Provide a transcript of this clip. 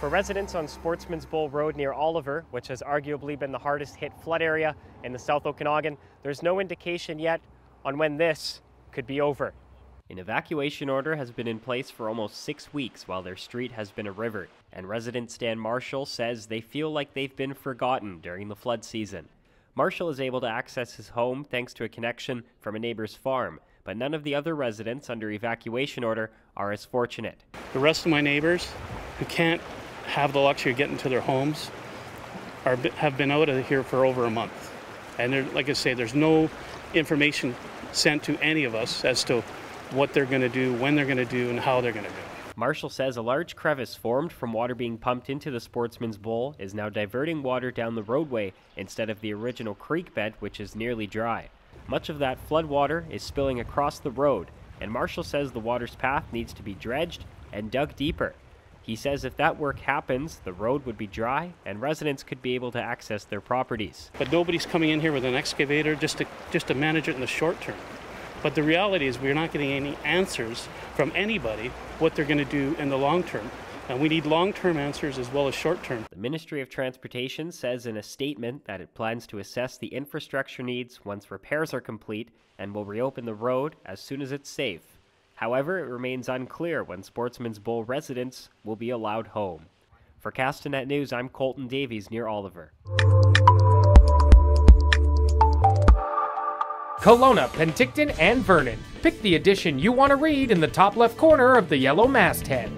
For residents on Sportsmens Bowl Road near Oliver, which has arguably been the hardest hit flood area in the South Okanagan, there's no indication yet on when this could be over. An evacuation order has been in place for almost 6 weeks while their street has been a river, and resident Stan Marshall says they feel like they've been forgotten during the flood season. Marshall is able to access his home thanks to a connection from a neighbor's farm, but none of the other residents under evacuation order are as fortunate. The rest of my neighbors who can't have the luxury of getting to their homes have been out of here for over a month. And like I say, there's no information sent to any of us as to what they're going to do, when they're going to do, and how they're going to do it. Marshall says a large crevice formed from water being pumped into the Sportsman's Bowl is now diverting water down the roadway instead of the original creek bed, which is nearly dry. Much of that flood water is spilling across the road, and Marshall says the water's path needs to be dredged and dug deeper. He says if that work happens, the road would be dry and residents could be able to access their properties. But nobody's coming in here with an excavator just to manage it in the short term. But the reality is we're not getting any answers from anybody what they're going to do in the long term. And we need long-term answers as well as short-term. The Ministry of Transportation says in a statement that it plans to assess the infrastructure needs once repairs are complete and will reopen the road as soon as it's safe. However, it remains unclear when Sportsman's Bowl residents will be allowed home. For Castanet News, I'm Colton Davies near Oliver. Kelowna, Penticton, and Vernon. Pick the edition you want to read in the top left corner of the yellow masthead.